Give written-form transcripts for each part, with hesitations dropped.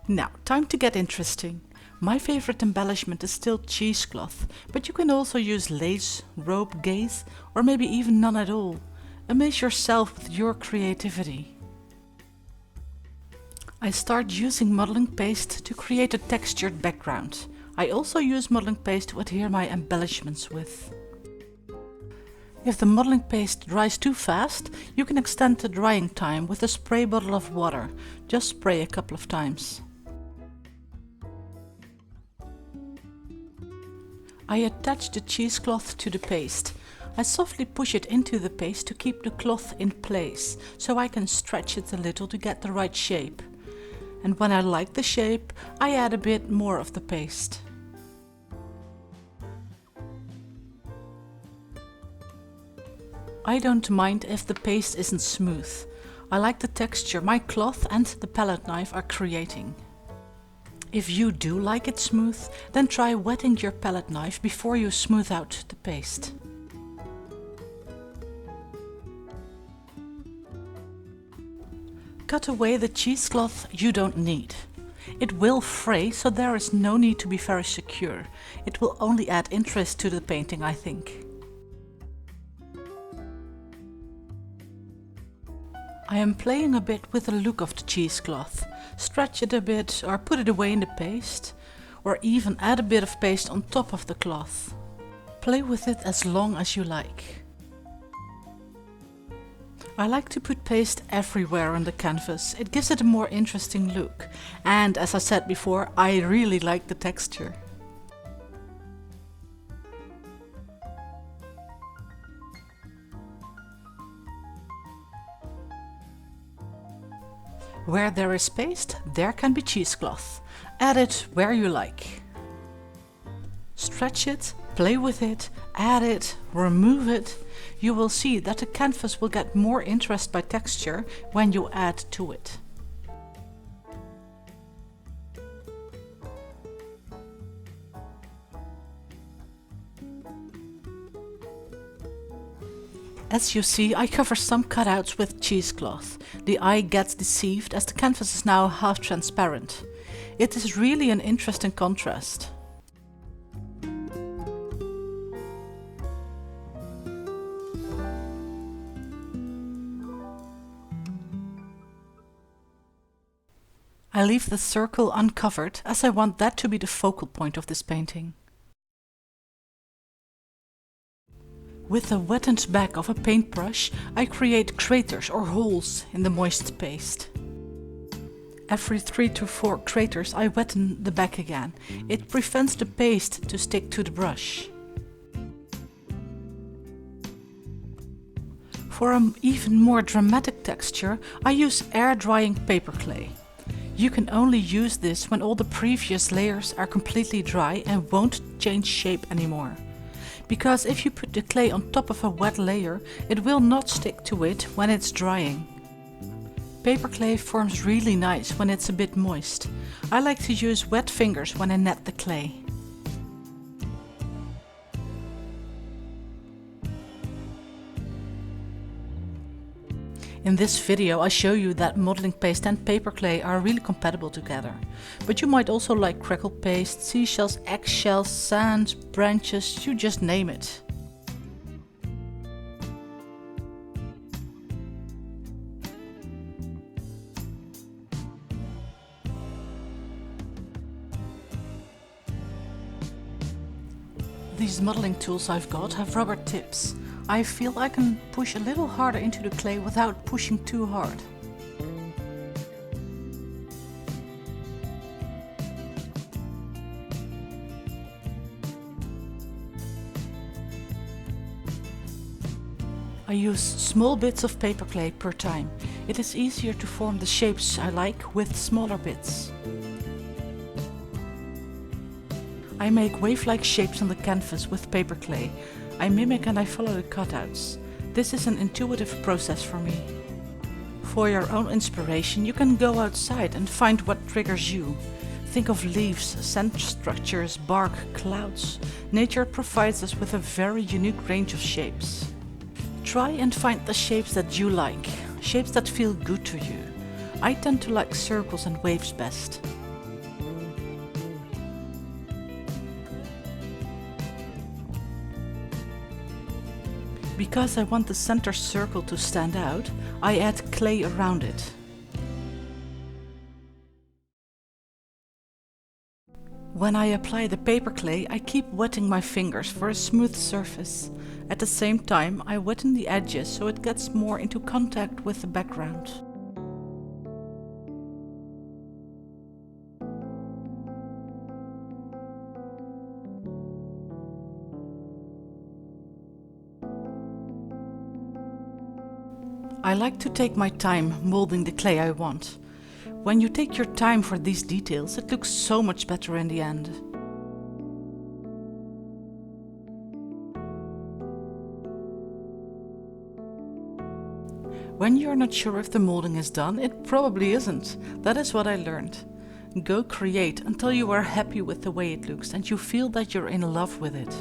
Now, time to get interesting. My favorite embellishment is still cheesecloth, but you can also use lace, rope, gauze, or maybe even none at all. Amaze yourself with your creativity. I start using modeling paste to create a textured background. I also use modeling paste to adhere my embellishments with. If the modeling paste dries too fast, you can extend the drying time with a spray bottle of water. Just spray a couple of times. I attach the cheesecloth to the paste. I softly push it into the paste to keep the cloth in place, so I can stretch it a little to get the right shape. And when I like the shape, I add a bit more of the paste. I don't mind if the paste isn't smooth. I like the texture my cloth and the palette knife are creating. If you do like it smooth, then try wetting your palette knife before you smooth out the paste. Cut away the cheesecloth you don't need. It will fray, so there is no need to be very secure. It will only add interest to the painting, I think. I am playing a bit with the look of the cheesecloth. Stretch it a bit or put it away in the paste, or even add a bit of paste on top of the cloth. Play with it as long as you like. I like to put paste everywhere on the canvas. It gives it a more interesting look. And as I said before, I really like the texture. Where there is paste, there can be cheesecloth. Add it where you like. Stretch it, play with it, add it, remove it. You will see that the canvas will get more interest by texture when you add to it. As you see, I cover some cutouts with cheesecloth. The eye gets deceived as the canvas is now half transparent. It is really an interesting contrast. I leave the circle uncovered as I want that to be the focal point of this painting. With the wetted back of a paintbrush, I create craters or holes in the moist paste. Every 3 to 4 craters I wetten the back again. It prevents the paste to stick to the brush. For an even more dramatic texture, I use air drying paperclay. You can only use this when all the previous layers are completely dry and won't change shape anymore. Because if you put the clay on top of a wet layer, it will not stick to it when it's drying. Paperclay forms really nice when it's a bit moist. I like to use wet fingers when I net the clay. In this video I show you that modeling paste and paperclay are really compatible together. But you might also like crackle paste, seashells, eggshells, sand, branches, you just name it. These modeling tools I've got have rubber tips. I feel I can push a little harder into the clay without pushing too hard. I use small bits of paperclay per time. It is easier to form the shapes I like with smaller bits. I make wave-like shapes on the canvas with paperclay. I mimic and I follow the cutouts. This is an intuitive process for me. For your own inspiration, you can go outside and find what triggers you. Think of leaves, sand structures, bark, clouds. Nature provides us with a very unique range of shapes. Try and find the shapes that you like, shapes that feel good to you. I tend to like circles and waves best. Because I want the center circle to stand out, I add clay around it. When I apply the paper clay, I keep wetting my fingers for a smooth surface. At the same time, I wetten the edges so it gets more into contact with the background. I like to take my time molding the clay I want. When you take your time for these details, it looks so much better in the end. When you're not sure if the molding is done, it probably isn't. That is what I learned. Go create until you are happy with the way it looks and you feel that you're in love with it.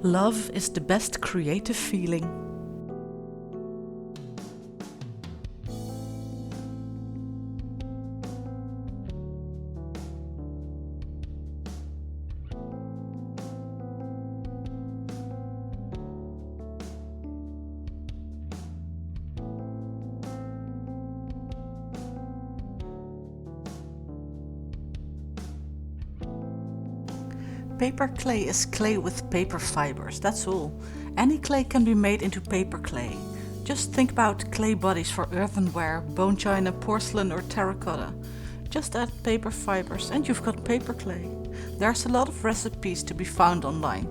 Love is the best creative feeling. Paper clay is clay with paper fibers, that's all. Any clay can be made into paper clay. Just think about clay bodies for earthenware, bone china, porcelain or terracotta. Just add paper fibers and you've got paper clay. There's a lot of recipes to be found online.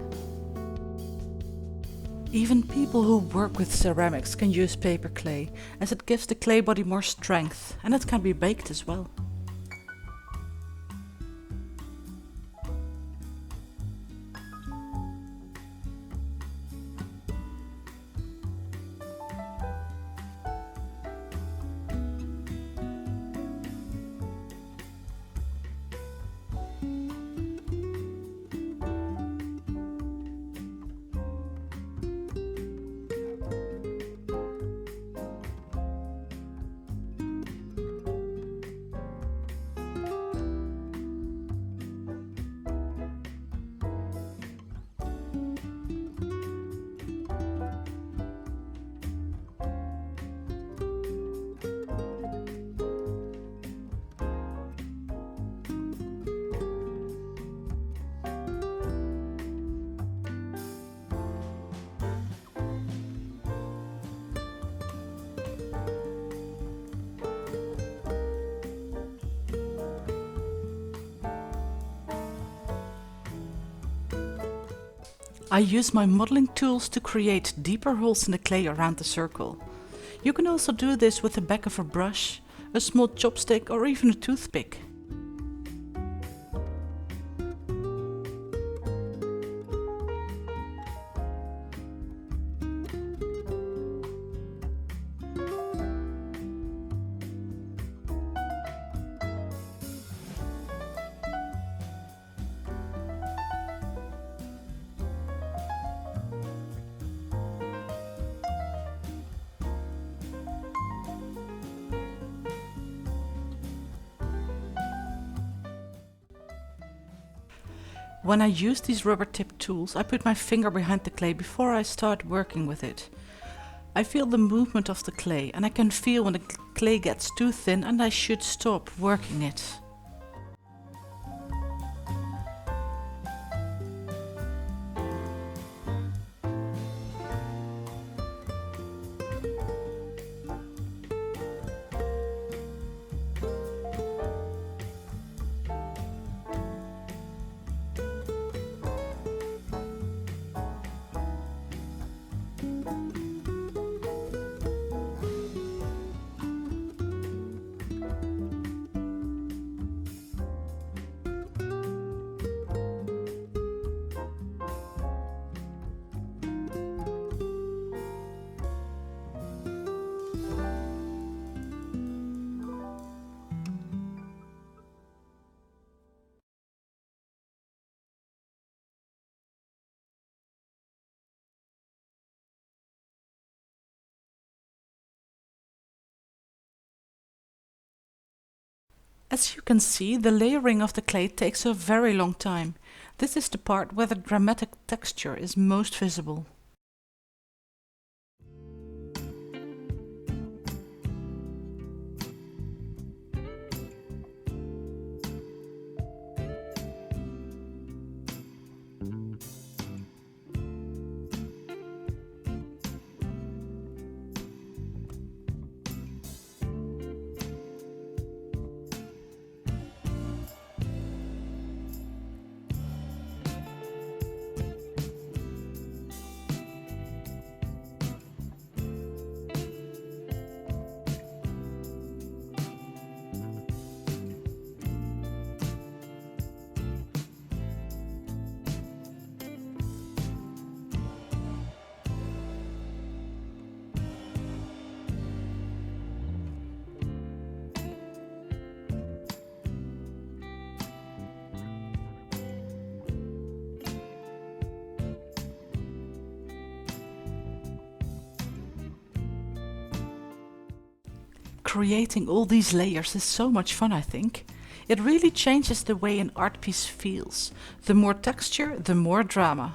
Even people who work with ceramics can use paper clay, as it gives the clay body more strength, and it can be baked as well. I use my modeling tools to create deeper holes in the clay around the circle. You can also do this with the back of a brush, a small chopstick or even a toothpick. When I use these rubber tip tools, I put my finger behind the clay before I start working with it. I feel the movement of the clay and I can feel when the clay gets too thin and I should stop working it. As you can see, the layering of the clay takes a very long time. This is the part where the dramatic texture is most visible. Creating all these layers is so much fun, I think. It really changes the way an art piece feels. The more texture, the more drama.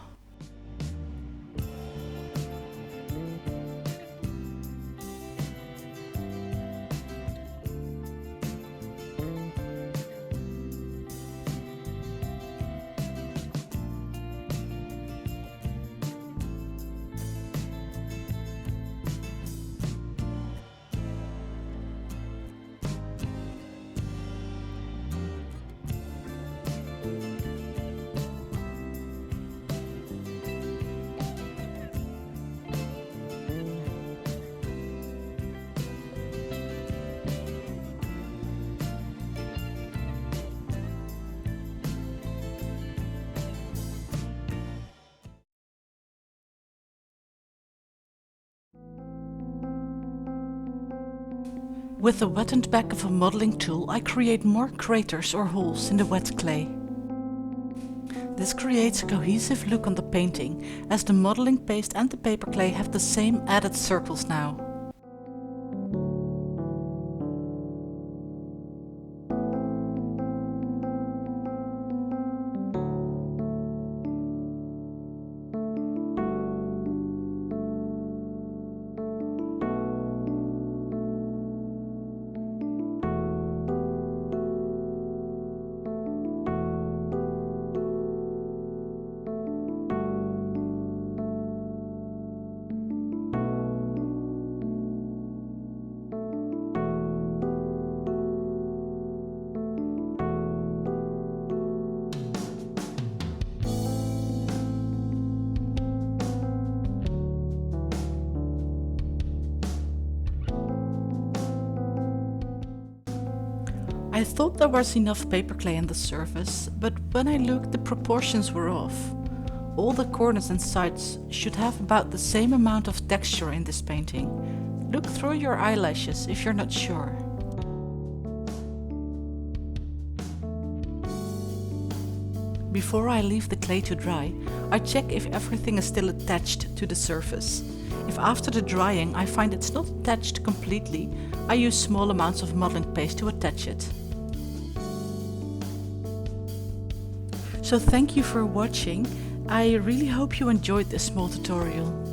With the wetted back of a modeling tool, I create more craters or holes in the wet clay. This creates a cohesive look on the painting, as the modeling paste and the paperclay have the same added circles now. I thought there was enough paperclay on the surface, but when I looked, the proportions were off. All the corners and sides should have about the same amount of texture in this painting. Look through your eyelashes if you're not sure. Before I leave the clay to dry, I check if everything is still attached to the surface. If after the drying I find it's not attached completely, I use small amounts of modeling paste to attach it. So thank you for watching. I really hope you enjoyed this small tutorial.